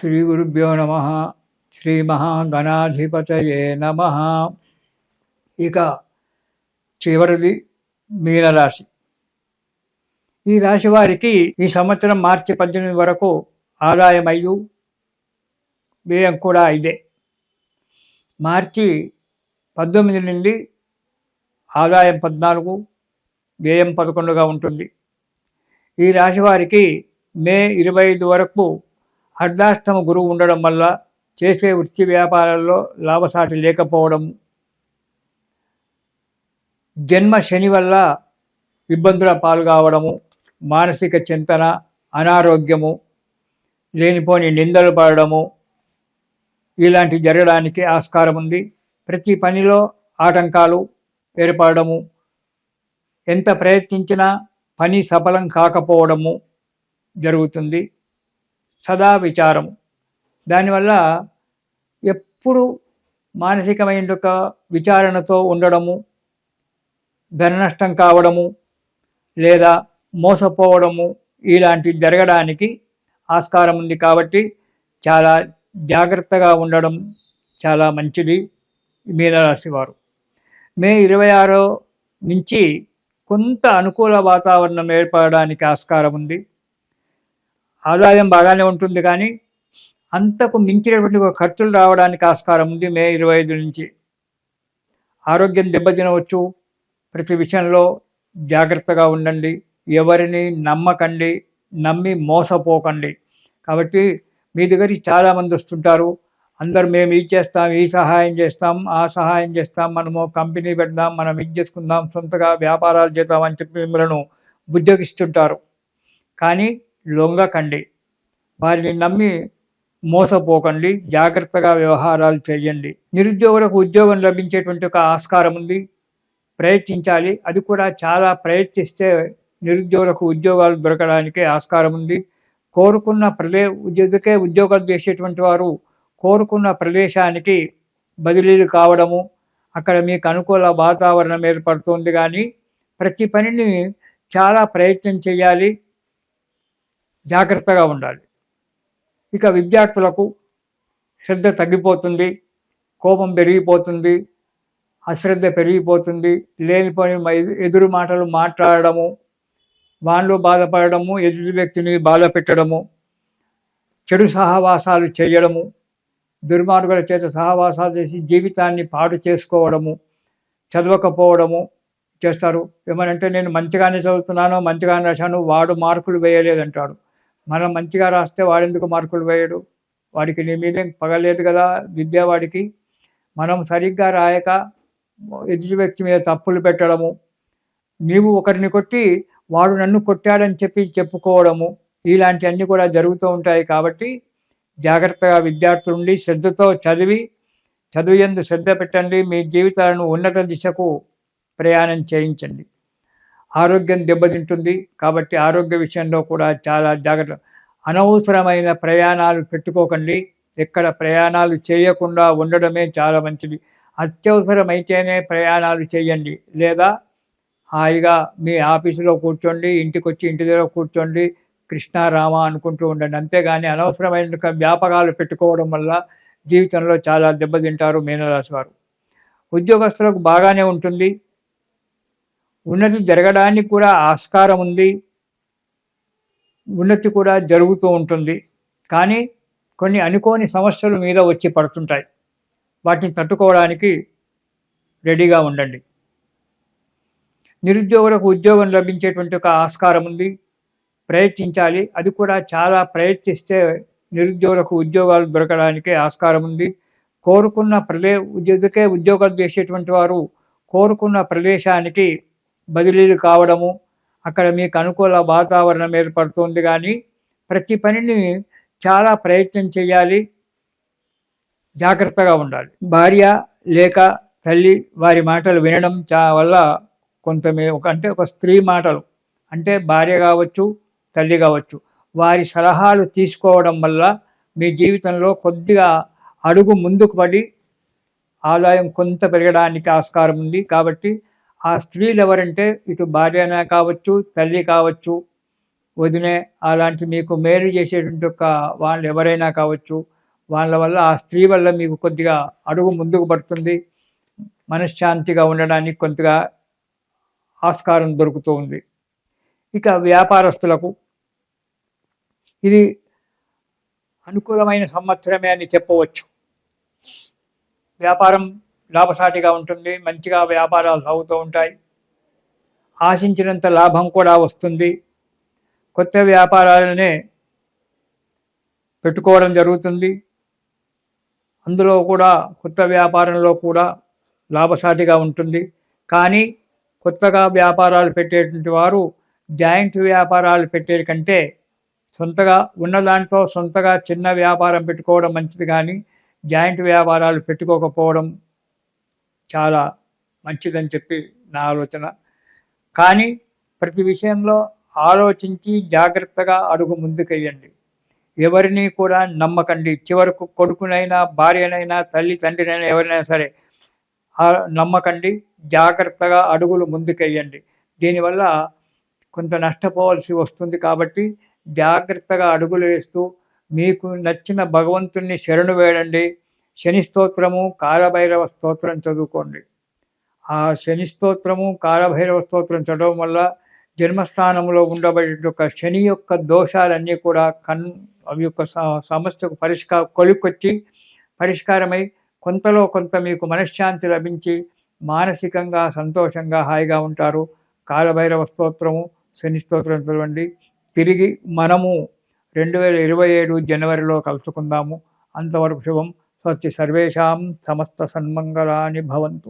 శ్రీ గురుభ్యో నమ. శ్రీ మహాగణాధిపతయే నమ. ఇక చివరిది మీనరాశి. ఈ రాశి వారికి ఈ సంవత్సరం మార్చి 18 వరకు ఆదాయం 5, వ్యయం కూడా 5. మార్చి 19 నుండి ఆదాయం 14, వ్యయం 11గా ఉంటుంది. ఈ రాశి వారికి మే 25 వరకు అర్ధాష్టమ గురువు ఉండడం వల్ల చేసే వృత్తి వ్యాపారాల్లో లాభసాటి లేకపోవడం, జన్మ శని వల్ల ఇబ్బందుల పాలు కావడము, మానసిక చింతన, అనారోగ్యము, లేనిపోని నిందలు పడడము ఇలాంటి జరగడానికి ఆస్కారం ఉంది. ప్రతి పనిలో ఆటంకాలు ఏర్పడము, ఎంత ప్రయత్నించినా పని సఫలం కాకపోవడము జరుగుతుంది. సదా విచారము, దానివల్ల ఎప్పుడు మానసికమైన విచారణతో ఉండడము, ధన నష్టం కావడము లేదా మోసపోవడము ఇలాంటివి జరగడానికి ఆస్కారం ఉంది. కాబట్టి చాలా జాగ్రత్తగా ఉండడం చాలా మంచిది. మీనరాశి వారు మే 26 నుంచి కొంత అనుకూల వాతావరణం ఏర్పడడానికి ఆస్కారం ఉంది. ఆదాయం బాగానే ఉంటుంది, కానీ అంతకు మించినటువంటి ఖర్చులు రావడానికి ఆస్కారం ఉంది. మే 25 నుంచి ఆరోగ్యం దెబ్బతినవచ్చు. ప్రతి విషయంలో జాగ్రత్తగా ఉండండి. ఎవరిని నమ్మకండి, నమ్మి మోసపోకండి. కాబట్టి మీ దగ్గరికి చాలామంది వస్తుంటారు. అందరు మేము ఇది చేస్తాం, ఈ సహాయం చేస్తాం, ఆ సహాయం చేస్తాం, మనము కంపెనీ పెడదాం, మనం ఇది చేసుకుందాం, సొంతగా వ్యాపారాలు చేద్దాం అని చెప్పి మిమ్మల్ని బుజ్జగిస్తుంటారు. కానీ లొంగకండి, వారిని నమ్మి మోసపోకండి, జాగ్రత్తగా వ్యవహారాలు చేయండి. నిరుద్యోగులకు ఉద్యోగం లభించేటువంటి ఒక ఆస్కారం ఉంది. ప్రయత్నించాలి, అది కూడా చాలా ప్రయత్నిస్తే నిరుద్యోగులకు ఉద్యోగాలు దొరకడానికి ఆస్కారం ఉంది. కోరుకున్న ఉద్యోగాలు చేసేటువంటి వారు కోరుకున్న ప్రదేశానికి బదిలీలు కావడము, అక్కడ మీకు అనుకూల వాతావరణం ఏర్పడుతుంది. కానీ ప్రతి పనిని చాలా ప్రయత్నం చేయాలి, జాగ్రత్తగా ఉండాలి. ఇక విద్యార్థులకు శ్రద్ధ తగ్గిపోతుంది, కోపం పెరిగిపోతుంది, అశ్రద్ధ పెరిగిపోతుంది. లేనిపోని ఎదురు మాటలు మాట్లాడడము, వాళ్ళు బాధపడము, ఎదుటి వ్యక్తిని బాధ పెట్టడము, చెడు సహవాసాలు చేయడము, దుర్మార్గుల చేత సహవాసాలు చేసి జీవితాన్ని పాడు చేసుకోవడము, చదవకపోవడము చేస్తారు. ఏమనంటే నేను మంచిగానే చదువుతున్నాను, మంచిగానే రాశాను, వాడు మార్కులు వేయలేదంటాడు. మనం మంచిగా రాస్తే వాడెందుకు మార్కులు వేయడు? వాడికి నీ మీదేం పగలేదు కదా విద్యావాడికి. మనం సరిగ్గా రాయక ఎదుటి వ్యక్తి మీద తప్పులు పెట్టడము, నీవు ఒకరిని కొట్టి వాడు నన్ను కొట్టాడని చెప్పుకోవడము, ఇలాంటివన్నీ కూడా జరుగుతూ ఉంటాయి. కాబట్టి జాగ్రత్తగా విద్యార్థులు ఉండి శ్రద్ధతో చదువు యందు శ్రద్ధ పెట్టండి. మీ జీవితాలను ఉన్నత దిశకు ప్రయాణం చేయించండి. ఆరోగ్యం దెబ్బతింటుంది, కాబట్టి ఆరోగ్య విషయంలో కూడా చాలా జాగ్రత్త. అనవసరమైన ప్రయాణాలు పెట్టుకోకండి. ఎక్కడ ప్రయాణాలు చేయకుండా ఉండడమే చాలా మంచిది. అత్యవసరమైతేనే ప్రయాణాలు చేయండి, లేదా హాయిగా మీ ఆఫీసులో కూర్చోండి, ఇంటికి వచ్చి ఇంటి దగ్గర కూర్చోండి, కృష్ణారామ అనుకుంటూ ఉండండి. అంతేగాని అనవసరమైన వ్యాపకాలు పెట్టుకోవడం వల్ల జీవితంలో చాలా దెబ్బతింటారు మీనరాశి వారు. ఉద్యోగస్తులకు బాగానే ఉంటుంది, ఉన్నతి జరగడానికి కూడా ఆస్కారం ఉంది, ఉన్నతి కూడా జరుగుతూ ఉంటుంది. కానీ కొన్ని అనుకోని సమస్యలు మీద వచ్చి పడుతుంటాయి. వాటిని తట్టుకోవడానికి రెడీగా ఉండండి. నిరుద్యోగులకు ఉద్యోగం లభించేటువంటి ఒక ఆస్కారం ఉంది. ప్రయత్నించాలి, అది కూడా చాలా ప్రయత్నిస్తే నిరుద్యోగులకు ఉద్యోగాలు దొరకడానికి ఆస్కారం ఉంది. కోరుకున్న ఉద్యోగాలు చేసేటువంటి వారు కోరుకున్న ప్రదేశానికి బదిలీలు కావడము, అక్కడ మీకు అనుకూల వాతావరణం ఏర్పడుతుంది. కానీ ప్రతి పనిని చాలా ప్రయత్నం చేయాలి, జాగ్రత్తగా ఉండాలి. భార్య లేక తల్లి వారి మాటలు వినడం వల్ల ఒక స్త్రీ మాటలు అంటే భార్య కావచ్చు, తల్లి కావచ్చు, వారి సలహాలు తీసుకోవడం వల్ల మీ జీవితంలో కొద్దిగా అడుగు ముందుకు పడి ఆదాయం కొంత పెరగడానికి ఆస్కారం ఉంది. కాబట్టి ఆ స్త్రీలు ఎవరంటే ఇటు భార్యనే కావచ్చు, తల్లి కావచ్చు, వదినే అలాంటి మీకు మేలు చేసేటువంటి ఒక వాళ్ళు ఎవరైనా కావచ్చు, వాళ్ళ వల్ల ఆ స్త్రీ వల్ల మీకు కొద్దిగా అడుగు ముందుకు పడుతుంది. మనశ్శాంతిగా ఉండడానికి కొద్దిగా ఆస్కారం దొరుకుతూ ఉంది. ఇక వ్యాపారస్తులకు ఇది అనుకూలమైన సంవత్సరమే అని చెప్పవచ్చు. వ్యాపారం లాభసాటిగా ఉంటుంది, మంచిగా వ్యాపారాలు సాగుతూ ఉంటాయి, ఆశించినంత లాభం కూడా వస్తుంది. కొత్త వ్యాపారాలనే పెట్టుకోవడం జరుగుతుంది. అందులో కూడా కొత్త వ్యాపారంలో కూడా లాభసాటిగా ఉంటుంది. కానీ కొత్తగా వ్యాపారాలు పెట్టేటువంటి వారు జాయింట్ వ్యాపారాలు పెట్టే కంటే సొంతగా ఉన్న దాంట్లో సొంతగా చిన్న వ్యాపారం పెట్టుకోవడం మంచిది, కానీ జాయింట్ వ్యాపారాలు పెట్టుకోకపోవడం చాలా మంచిదని చెప్పి నా ఆలోచన. కానీ ప్రతి విషయంలో ఆలోచించి జాగ్రత్తగా అడుగు ముందుకెయ్యండి. ఎవరిని కూడా నమ్మకండి. చివరకు కొడుకునైనా, భార్యనైనా, తల్లి తండ్రినైనా ఎవరైనా సరే నమ్మకండి. జాగ్రత్తగా అడుగులు ముందుకెయ్యండి. దీనివల్ల కొంత నష్టపోవాల్సి వస్తుంది. కాబట్టి జాగ్రత్తగా అడుగులు వేస్తూ మీకు నచ్చిన భగవంతుణ్ణి శరణు వేడండి. శని స్తోత్రము, కాలభైరవ స్తోత్రం చదువుకోండి. ఆ శని స్తోత్రము, కాలభైరవ స్తోత్రం చదవడం వల్ల జన్మస్థానంలో ఉండబడే ఒక శని యొక్క దోషాలన్నీ కూడా అవి యొక్క సమస్యకు కొలికొచ్చి పరిష్కారమై కొంతలో కొంత మీకు మనశ్శాంతి లభించి మానసికంగా సంతోషంగా హాయిగా ఉంటారు. కాలభైరవ స్తోత్రము, శని స్తోత్రం చదవండి. తిరిగి మనము 2027 జనవరిలో కలుసుకుందాము. అంతవరకు శుభం. స్వస్తి. సర్వేషాం సమస్త సన్మంగళాని భవంతు.